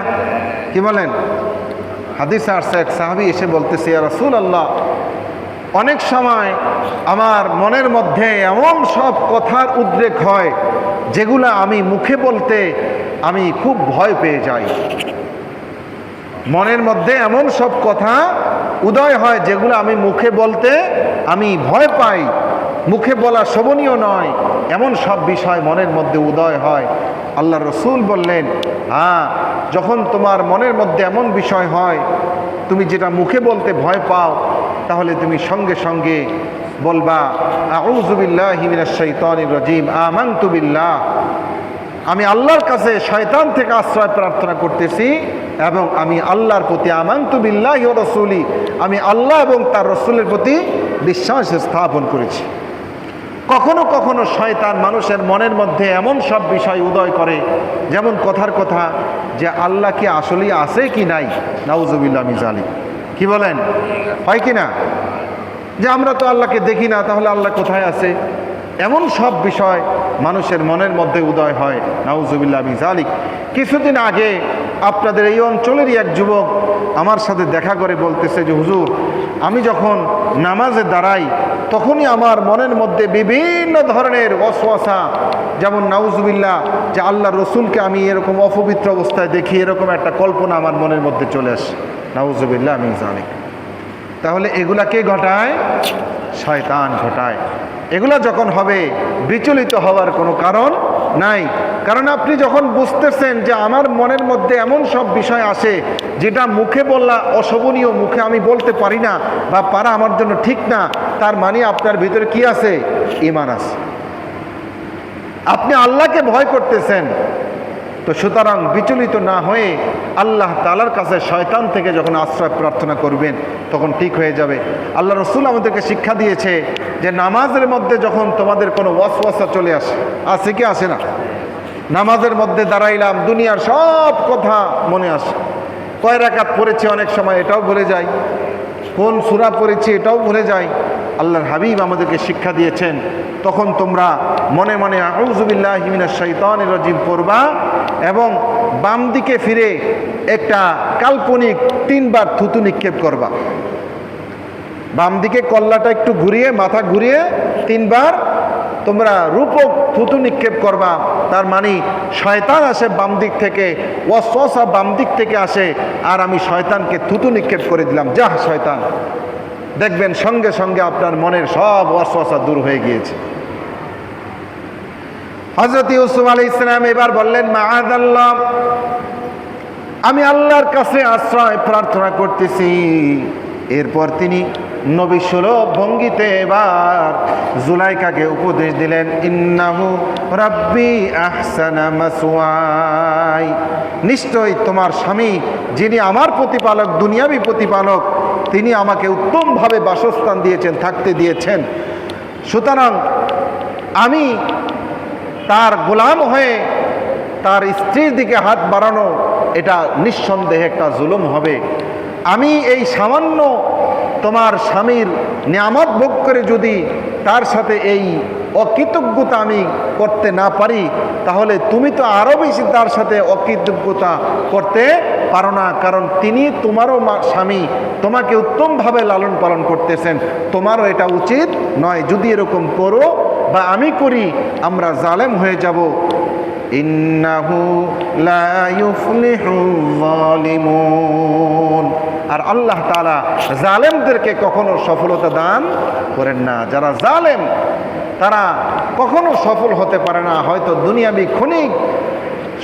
কি বলেন? হাদিসে আসছে, এক সাহাবী এসে বলতেছে, ইয়া রাসূলুল্লাহ, অনেক সময় আমার মনের মধ্যে এমন সব কথার উদ্রেক হয় যেগুলো আমি মুখে বলতে আমি খুব ভয় পেয়ে যাই। মনের মধ্যে এমন সব কথা উদয় হয় যেগুলো আমি মুখে বলতে আমি ভয় পাই, মুখে বলা শোভনীয় নয়, এমন সব বিষয় মনের মধ্যে উদয় হয়। আল্লাহ রসুল বললেন, হ্যাঁ, যখন তোমার মনের মধ্যে এমন বিষয় হয় তুমি যেটা মুখে বলতে ভয় পাও, তাহলে তুমি সঙ্গে সঙ্গে বলবা, আউযু বিল্লাহি মিনাশ শাইতানির রাজিম, আমানতু বিল্লাহ, আমি আল্লাহর কাছে শয়তান থেকে আশ্রয় প্রার্থনা করতেছি এবং আমি আল্লাহর প্রতি, আমানতু বিল্লাহি ওয়া রাসূলি, আমি আল্লাহ এবং তার রসুলের প্রতি বিশ্বাস স্থাপন করেছি। কখনো কখনো শয়তান মানুষের মনের মধ্যে এমন সব বিষয় উদয় করে, যেমন কথার কথা যে আল্লাহ কি আসলেই আছে কি নাই, নাউযুবিল্লাহ মিন যালিক। কি বলেন? হয় কি না? যে আমরা তো আল্লাহকে দেখি না, তাহলে আল্লাহ কোথায় আছে? এমন সব বিষয় মানুষের মনের মধ্যে উদয় হয়, নাউযুবিল্লাহ মিন যালিক। কিছুদিন আগে আপনাদের এই অঞ্চলেরই এক যুবক আমার সাথে দেখা করে বলতেছে যে, হুজুর, আমি যখন নামাজে দাঁড়াই তখনই আমার মনের মধ্যে বিভিন্ন ধরনের ওয়াসওয়াসা, যেমন নাউযুবিল্লাহ, যে আল্লাহ রসুলকে আমি এরকম অপবিত্র অবস্থায় দেখি, এরকম একটা কল্পনা আমার মনের মধ্যে চলে আসে, নাউযুবিল্লাহ মিন যালিক। তাহলে এগুলা কে ঘটায়? শয়তান ঘটায়। এগুলা যখন হবে, বিচলিত হওয়ার কোনো কারণ নাই। কারণ আপনি যখন বুঝতেছেন যে আমার মনের মধ্যে এমন সব বিষয় আসে যেটা মুখে বললা অশোভনীয়, মুখে আমি বলতে পারি না বা পারা আমার জন্য ঠিক না, তার মানে আপনার ভিতরে কি আছে? ঈমান আছে। আপনি আল্লাহকে ভয় করতেছেন। তো সুতরাং বিচলিত না হয়ে আল্লাহ তাআলার কাছে শয়তান থেকে যখন আশ্রয় প্রার্থনা করবেন তখন ঠিক হয়ে যাবে। আল্লাহ রসুল আমাদেরকে শিক্ষা দিয়েছে যে নামাজের মধ্যে যখন তোমাদের কোনো ওয়াসওয়াসা চলে আসে কি আসে না? নামাজের মধ্যে দাঁড়াইলাম, দুনিয়ার সব কথা মনে আসে, কয় রাকাত পড়েছি অনেক সময় এটাও ভুলে যাই, কোন সূরা পড়েছি এটাও ভুলে যাই। আল্লাহর হাবিব আমাদেরকে শিক্ষা দিয়েছেন, তখন তোমরা মনে মনে আউযু বিল্লাহি মিনাশ শাইতানির রাজিম পড়বা এবং বাম দিকে ফিরে একটা কাল্পনিক 3 বার থুতু নিক্ষেপ করবা। বাম দিকে কল্লাটা একটু ঘুরিয়ে, মাথা ঘুরিয়ে 3 বার তোমরা রূপক থুতু নিক্ষেপ করবা। তার মানে শয়তান আসে বাম দিক থেকে, ওয়াসওয়াসা বাম দিক থেকে আসে, আর আমি শয়তানকে থুতু নিক্ষেপ করে দিলাম, যা শয়তান। দেখবেন সঙ্গে সঙ্গে আপনার মনের সব ওয়াসওয়াসা দূর হয়ে গিয়েছে। হযরত ইউসুফ আলাইহিস সালাম এবার বললেন, মাআযাল্লাহ, আমি আল্লাহর কাছে আশ্রয় প্রার্থনা করতেছি। এরপর তিনি নবী সুলভ ভঙ্গিতে এবার জুলাইখাকে উপদেশ দিলেন, ইন্নাহু রাব্বি আহসানা মাসওয়াই, নিশ্চয়ই তোমার স্বামী যিনি আমার প্রতিপালক, দুনিয়াবী প্রতিপালক, তিনি আমাকে উত্তমভাবে বাসস্থান দিয়েছেন, থাকতে দিয়েছেন। সুতরাং আমি তার গোলাম হয়ে তার স্ত্রীর দিকে হাত বাড়ানো এটা নিঃসন্দেহে একটা জুলুম হবে। আমি এই সামান্য তোমার স্বামীর নিয়ামত ভোগ করে যদি তার সাথে এই অকৃতজ্ঞতা আমি করতে না পারি, তাহলে তুমি তো আরও বেশি তার সাথে অকৃতজ্ঞতা করতে পারো না। কারণ তিনি তোমারও স্বামী, তোমাকে উত্তমভাবে লালন পালন করতেছেন, তোমারও এটা উচিত নয়। যদি এরকম করো বা আমি করি, আমরা জালেম হয়ে যাব। ইন্নাহু লা ইউফলিহুল যালিমুন, আর আল্লাহ তাআলা জালেমদেরকে কখনো সফলতা দান করেন না। যারা জালেম তারা কখনো সফল হতে পারে না। হয়তো দুনিয়াবি ক্ষণিক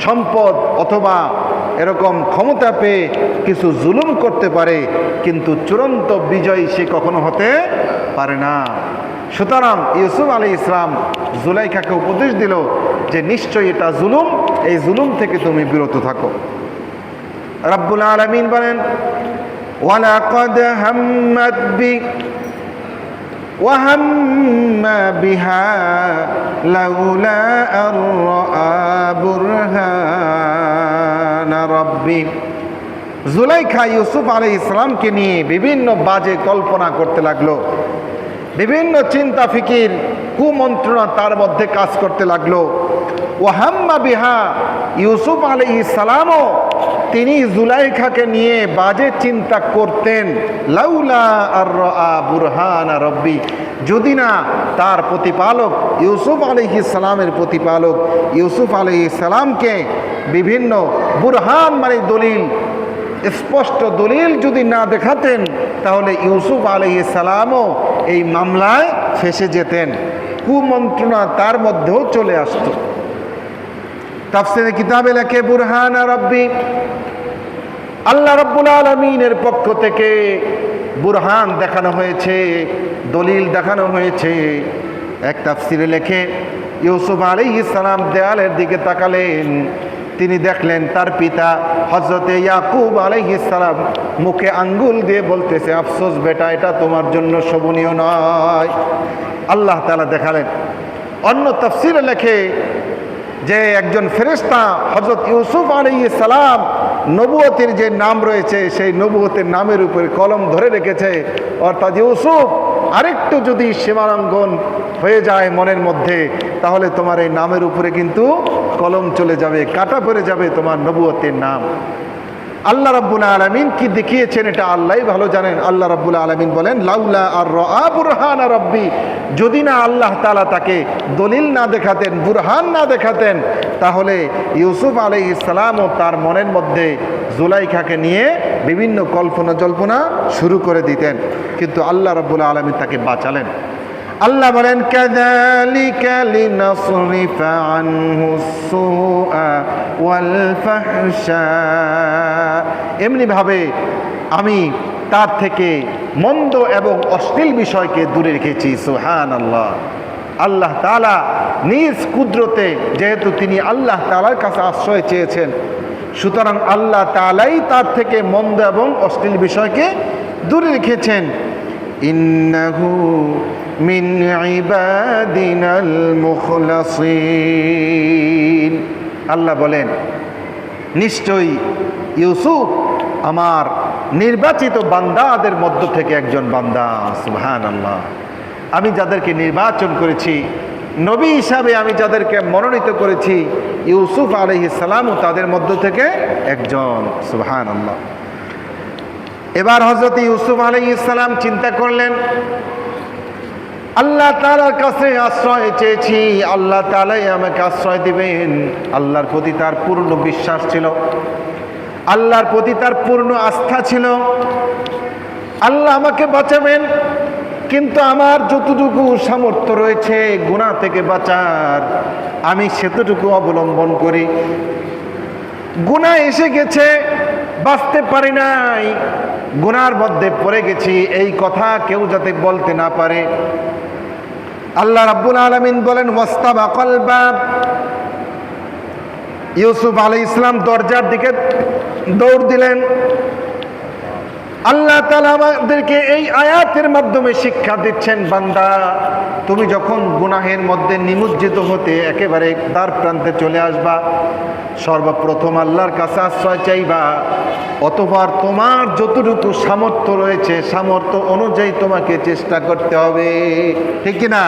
সম্পদ অথবা এরকম ক্ষমতা পেয়ে কিছু জুলুম করতে পারে, কিন্তু চূড়ান্ত বিজয়ী সে কখনো হতে পারে না। সুতরাং ইউসুফ আলাইহিস সালাম জুলাইখাকে উপদেশ দিল যে নিশ্চয়ই এটা জুলুম, এই জুলুম থেকে তুমি বিরত থাকো। রব্বুল আলামিন বলেন, ওয়ালাকাদ হাম্মাত বি وهم بها لولا أن رأى برهان ربي। জুলাইখা ইউসুফ আলাইহিস সালামকে নিয়ে বিভিন্ন বাজে কল্পনা করতে লাগলো, বিভিন্ন চিন্তা ফিকির কুমন্ত্রণা তার মধ্যে কাজ করতে লাগলো। ওয়াহাম্মা বিহা, ইউসুফ আলাইহিস সালামও তিনি জুলাইখাকে নিয়ে বাজে চিন্তা করতেন। লাউলা আর রাআ বুরহান রব্বি, যদি না তার প্রতিপালক ইউসুফ আলাইহিস সালামের প্রতিপালক ইউসুফ আলাইহিস সালামকে বিভিন্ন বুরহান মানে দলিল, স্পষ্ট দলিল যদি না দেখাতেন, তাহলে ইউসুফ আলাইহিস সালামও এই মামলায় ফেঁসে যেতেন, কুমন্ত্রণা তার মধ্যেও চলে আসতো। তাফসীরে কিতাবে লেখে বুরহান রব্বি, আল্লাহ রাব্বুল আলামিনের পক্ষ থেকে বুরহান দেখানো হয়েছে, দলিল দেখানো হয়েছে। এক তাফসীরে লেখে ইউসুফ আলাইহিস সালাম দেয়ালের দিকে তাকালেন, তিনি দেখলেন তার পিতা হযরতে ইয়াকুব আলাইহিস সালাম মুখে আঙ্গুল দিয়ে বলতেছে, আফসোস বেটা, এটা তোমার জন্য শোভনীয় নয়। আল্লাহ তাআলা দেখালেন। অন্য তাফসীরে লেখে যে একজন ফেরেশতা হযরত ইউসুফ আলাইহিস সালাম নবুয়তের যে নাম রয়েছে সেই নবুয়তের নামের উপরে কলম ধরে রেখেছে, অর্থাৎ ইউসুফ আরেকটু যদি সীমালঙ্ঘন হয়ে যায় মনের মধ্যে, তাহলে তোমার এই নামের উপরে কিন্তু কলম চলে যাবে, কাটা পড়ে যাবে তোমার নবুয়তের নাম। আল্লাহ রাব্বুল আলামিন কি দেখিয়েছেন এটা আল্লাহই ভালো জানেন। আল্লাহ রাব্বুল আলামিন বলেন, লাউলা আর রাআ বুরহান রাব্বি, যদি না আল্লাহ তাআলা তাকে দলিল না দেখাতেন, বুরহান না দেখাতেন, তাহলে ইউসুফ আলাইহিস সালামও তার মনের মধ্যে জুলাইখাকে নিয়ে বিভিন্ন কল্পনা জল্পনা শুরু করে দিতেন। কিন্তু আল্লাহ রাব্বুল আলামিন তাকে বাঁচালেন। আল্লাহ বলেন, কাযালিকা লিনাসরিফা আনহুস সুআ ওয়াল ফাহশা, এমনিভাবে আমি তার থেকে মন্দ এবং অশ্লীল বিষয়কে দূরে রেখেছি। সুবহানাল্লাহ। আল্লাহ তাআলা নিজ কুদরতে, যেহেতু তিনি আল্লাহ তাআলার কাছে আশ্রয় চেয়েছেন, সুতরাং আল্লাহ তাআলাই তার থেকে মন্দ এবং অশ্লীল বিষয়কে দূরে রেখেছেন। ইন্নাহু মিন ইবাদিনাল মুখলাসিন, আল্লাহ বলেন নিশ্চয়ই ইউসুফ আমার নির্বাচিত বান্দাদের মধ্য থেকে একজন বান্দা। সুবহানাল্লাহ। আমি যাদেরকে নির্বাচন করেছি নবী হিসাবে, আমি যাদেরকে মনোনীত করেছি, ইউসুফ আলাইহিস সালামও তাদের মধ্য থেকে একজন। সুবহানাল্লাহ। এবার হযরত ইউসুফ আলাইহিস সালাম চিন্তা করলেন, আল্লাহ তাআলার কাছে আশ্রয় চেয়েছি, আল্লাহ তাআলাই আমাকে আশ্রয় দিবেন। আল্লাহর প্রতি তার পূর্ণ বিশ্বাস ছিল, আল্লাহর প্রতি তার পূর্ণ আস্থা ছিল। আল্লাহ আমাকে বাঁচাবেন, কিন্তু আমার যতটুকু সামর্থ্য রয়েছে গুনাহ থেকে বাঁচার, আমি সেতটুকু অবলম্বন করি। গুনাহ এসে গেছে, বাঁচতে পারি নাই, গুনার মধ্যে পড়ে গেছি, এই কথা কেউ যাতে বলতে না পারে। আল্লাহ রাব্বুল আলামিন বলেন, ওয়াস্তাবাকাল বাব, ইউসুফ আলাইহিস সালাম দরজার দিকে দৌড় দিলেন। আল্লাহ তাআলা আমাদেরকে এই আয়াতের মাধ্যমে শিক্ষা দিচ্ছেন, বান্দা তুমি যখন গুনাহের মধ্যে নিমজ্জিত হতে একেবারে দ্বার প্রান্তে চলে আসবা, সর্বপ্রথম আল্লাহর কাছে আশ্রয় চাইবা, অতঃপর তোমার যতটুকু সামর্থ্য রয়েছে সামর্থ্য অনুযায়ী তোমাকে চেষ্টা করতে হবে, ঠিক কিনা?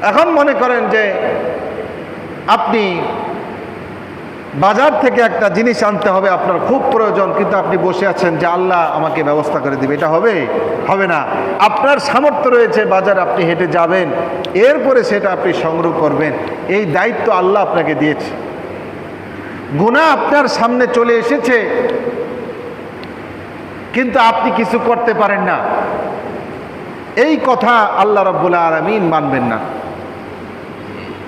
এখন মনে করেন যে আপনি বাজার থেকে একটা জিনিস আনতে হবে, আপনার খুব প্রয়োজন, কিন্তু আপনি বসে আছেন যে আল্লাহ আমাকে ব্যবস্থা করে দিবে, এটা হবে? হবে না। আপনার সামর্থ্য রয়েছে, বাজার আপনি হেঁটে যাবেন, এরপরে সেটা আপনি সংগ্রহ করবেন, এই দায়িত্ব আল্লাহ আপনাকে দিয়েছে। গুনাহ আপনার সামনে চলে এসেছে, কিন্তু আপনি কিছু করতে পারেন না, এই কথা আল্লাহ রাব্বুল আলামিন মানবেন না।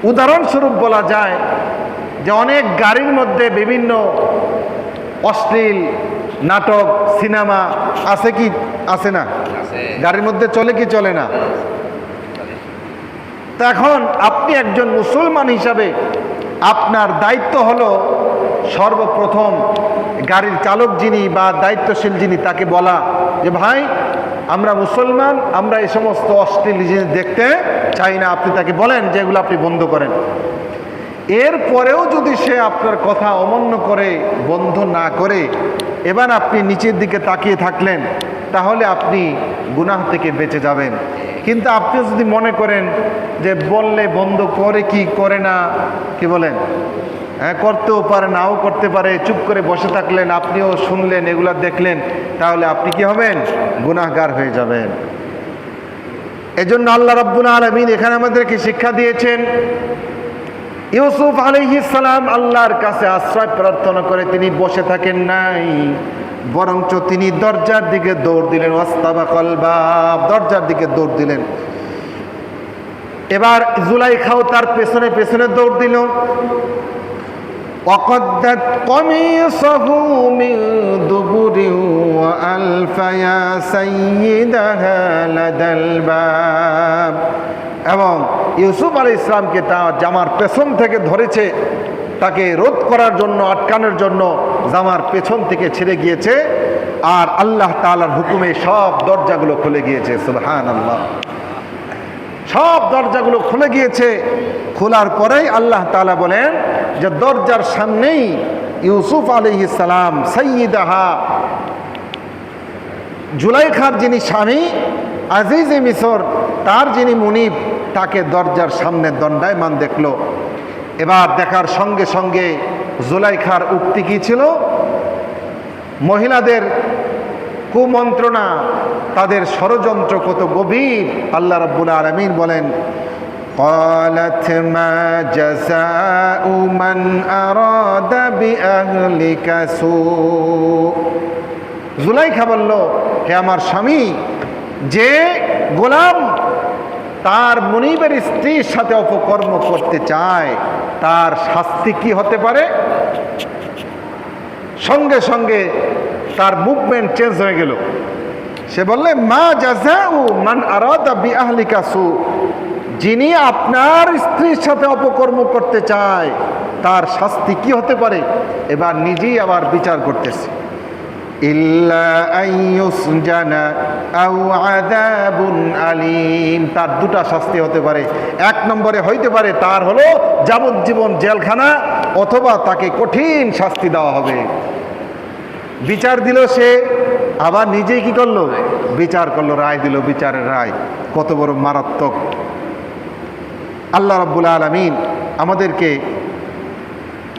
উদাহরণস্বরূপ বলা যায় যে অনেক গাড়ির মধ্যে বিভিন্ন অশ্লীল নাটক সিনেমা আছে, কি আছে না? গাড়ির মধ্যে চলে কি চলে না? তো এখন আপনি একজন মুসলমান হিসাবে আপনার দায়িত্ব হলো সর্বপ্রথম গাড়ির চালক যিনি বা দায়িত্বশীল যিনি, তাকে বলা যে ভাই আমরা মুসলমান, আমরা এই সমস্ত অশ্লীল জিনিস দেখতে চাই না। আপনি তাকে বলেন যে এগুলো আপনি বন্ধ করেন। এরপরেও যদি সে আপনার কথা অমান্য করে, বন্ধ না করে, এবার আপনি নিচের দিকে তাকিয়ে থাকলেন, তাহলে আপনি গুনাহ থেকে বেঁচে যাবেন। কিন্তু আপনি যদি মনে করেন যে বললে বন্ধ করে কি করে না, কি বলেন, হ্যাঁ করতেও পারে, নাও করতে পারে, চুপ করে বসে থাকলেন, আপনিও শুনলেন, এগুলা দেখলেন, তাহলে আপনি কি হবেন? গুনাহগার হয়ে যাবেন। এজন্য আল্লাহ রাব্বুল আলামিন এখানে আমাদেরকে শিক্ষা দিয়েছেন, ইউসুফ আলাইহিস সালাম আল্লাহর কাছে আশ্রয় প্রার্থনা করে তিনি বসে থাকেন নাই, বরঞ্চ তিনি দরজার দিকে দৌড় দিলেন। ওয়াস্তাবাকাল বাব, দরজার দিকে দৌড় দিলেন। এবার জুলাইখাও তার পেছনে পেছনে দৌড় দিল। وقدت قميصه من دبر وألف يا سيدها لدى الباب, এবং ইউসুফ আলাইহিস সালামকে তার জামার পেছন থেকে ধরেছে, তাকে রোধ করার জন্য, আটকানোর জন্য জামার পেছন থেকে ছেড়ে গিয়েছে, আর আল্লাহ তাআলার হুকুমে সব দরজাগুলো খুলে গিয়েছে। সুবহানাল্লাহ, সব দরজাগুলো খুলে গিয়েছে। খোলার পরেই আল্লাহ তাআলা বলেন যে দরজার সামনেই ইউসুফ আলাইহিস সালাম, সাইয়্যিদাহা, জুলাইখার যিনি স্বামী, আজিজে মিসর, তার যিনি মুনিব, তাকে দরজার সামনে দণ্ডায়মান দেখলো। এবার দেখার সঙ্গে সঙ্গে জুলাইখার উক্তি কি ছিল? মহিলাদের কুমন্ত্রণা, তাদের ষড়যন্ত্র কত গভীর। আল্লাহ রাব্বুল আলামিন বলেন, قالت ما جزاء من أراد بأهلك سوء, জুলাইখা বলল, হে আমার স্বামী, যে গোলাম তার মুনিবের স্ত্রীর সাথে অপকর্ম করতে চায়, তার শাস্তি কি হতে পারে? সঙ্গে সঙ্গে তার মুভমেন্ট চেঞ্জ হয়ে গেল। সে বললে, মা জাযাউ মান আরাদা বিআহলিকা সু, যিনি আপনার স্ত্রীর সাথে অপকর্ম করতে চায় তার শাস্তি কি হতে পারে? এবার নিজেই আবার বিচার করতেছে, ইল্লা আইয়ুসজানা আও আযাবুন আলীম, তার দুটা শাস্তি হতে পারে। এক নম্বরে হইতে পারে তার হলো যাবজ্জীবন জেলখানা, অথবা তাকে কঠিন শাস্তি দেওয়া হবে। বিচার দিল সে, আবার নিজেই কি করলো? বিচার করলো, রায় দিল, বিচারের রায় কত বড় মারাত্মক। আল্লাহ রাব্বুল আলামিন আমাদেরকে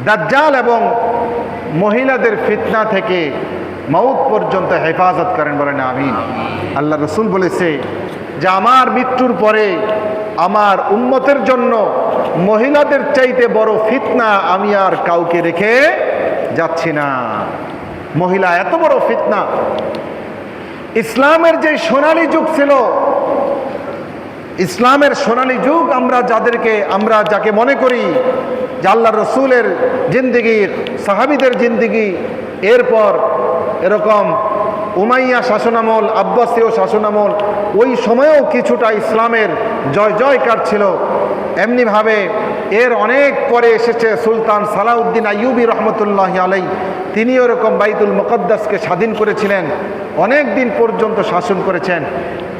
দাজ্জাল এবং মহিলাদের ফিতনা থেকে মউত পর্যন্ত হেফাজত করেন, বলেন আমিন। আল্লাহ রসুল বলেছে যে আমার মৃত্যুর পরে আমার উম্মতের জন্য মহিলাদের চাইতে বড় ফিতনা আমি আর কাউকে রেখে যাচ্ছি না। মহিলা এত বড় ফিতনা। ইসলামের যে সোনালী যুগ ছিল, ইসলামের সোনালী যুগ, আমরা যাকে মনে করি যে আল্লাহ রসুলের জিন্দিগির, সাহাবীদের জিন্দিগি, এরপর এরকম উমাইয়া শাসনামল, আব্বাসীয় শাসনামল, ওই সময়েও কিছুটা ইসলামের জয় জয়কার ছিল। এমনিভাবে এর অনেক পরে এসেছে সুলতান সালাউদ্দিন আইয়ুবী রহমতুল্লাহি আলাই, তিনি ওরকম বাইতুল মুকদ্দাসকে স্বাধীন করেছিলেন, অনেক দিন পর্যন্ত শাসন করেছেন।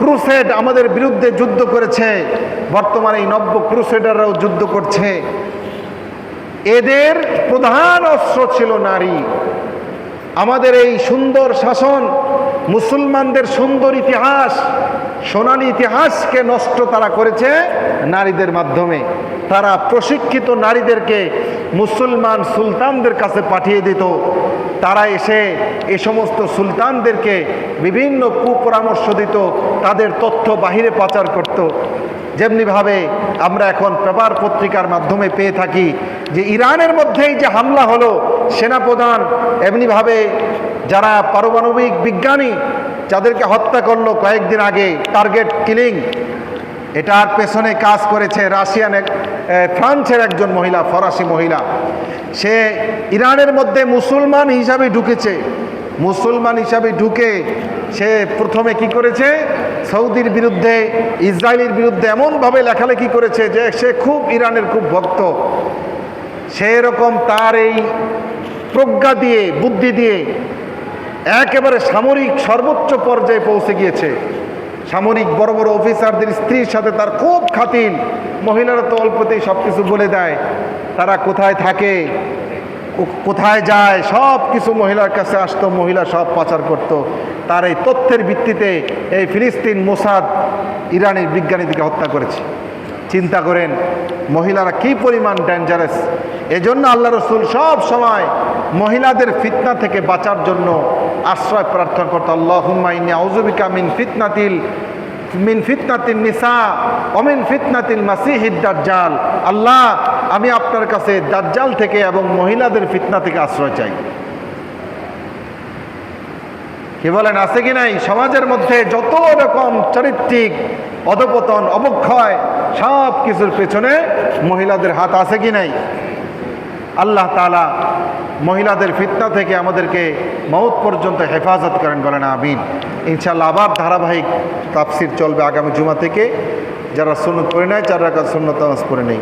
ক্রুসেড আমাদের বিরুদ্ধে যুদ্ধ করেছে, বর্তমানে এই নব্য ক্রুসেডাররাও যুদ্ধ করছে। এদের প্রধান অস্ত্র ছিল নারী। আমাদের এই সুন্দর শাসন, মুসলমানদের সুন্দর ইতিহাস, সোনালী ইতিহাসকে নষ্ট তারা করেছে নারীদের মাধ্যমে। তারা প্রশিক্ষিত নারীদেরকে মুসলমান সুলতানদের কাছে পাঠিয়ে দিত। তারা এসে এ সমস্ত সুলতানদেরকে বিভিন্ন কুপরামর্শ দিত, তাদের তথ্য বাহিরে পাচার করত। যেমনিভাবে আমরা এখন পেপার পত্রিকার মাধ্যমে পেয়ে থাকি যে ইরানের মধ্যেই যে হামলা হলো, সেনাপ্রধান এমনিভাবে যারা পারমাণবিক বিজ্ঞানী যাদেরকে হত্যা করলো কয়েকদিন আগে, টার্গেট কিলিং, এটার পেছনে কাজ করেছে ফ্রান্সের একজন মহিলা, ফরাসি মহিলা। সে ইরানের মধ্যে মুসলমান হিসাবে ঢুকেছে। মুসলমান হিসাবে ঢুকে সে প্রথমে কি করেছে? সৌদির বিরুদ্ধে, ইসরায়েলের বিরুদ্ধে এমনভাবে লেখালেখি করেছে যে সে খুব ইরানের খুব ভক্ত। সে এরকম তার এই প্রজ্ঞা দিয়ে, বুদ্ধি দিয়ে একেবারে সামরিক সর্বোচ্চ পর্যায়ে পৌঁছে গিয়েছে। সামরিক বড় বড় অফিসারদের স্ত্রীর সাথে তার খুব খাতির। মহিলারা তো অল্পতেই সব কিছু বলে দেয়, তারা কোথায় থাকে, কোথায় যায়, সব কিছু মহিলার কাছে আসতো, মহিলা সব পাচার করত। তার এই তথ্যের ভিত্তিতে এই ফিলিস্তিন মোসাদ ইরানের বিজ্ঞানীদেরকে হত্যা করেছে। চিন্তা করেন মহিলারা কি পরিমাণ ডেঞ্জারাস। এজন্য আল্লাহ রসুল সব সময় মহিলাদের ফিতনা থেকে বাঁচার জন্য আশ্রয় প্রার্থনা করত, আল্লাহুম্মা ইন্নী আউযু বিকা মিন ফিতনাতিন নিসা ওয়া মিন ফিতনাতিল মাসিহিদ দাজ্জাল। আল্লাহ, আমি আপনার কাছে দাজ্জাল থেকে এবং মহিলাদের ফিতনা থেকে আশ্রয় চাই। কি বলেন, আছে কি নাই? সমাজের মধ্যে যত রকম চারিত্রিক অধপতন, অবক্ষয়, সব কিছুর পেছনে মহিলাদের হাত আছে কি নাই? আল্লাহ তাআলা মহিলাদের ফিতনা থেকে আমাদেরকে মওত পর্যন্ত হেফাজত করেন, বলেন আমিন। ইনশাআল্লাহ আবার ধারাবাহিক তাফসির চলবে আগামী জুমা থেকে। যারা সুন্নত পড়ে নেয় 4 রাকাত সুন্নত নামাজ পড়ে নেই।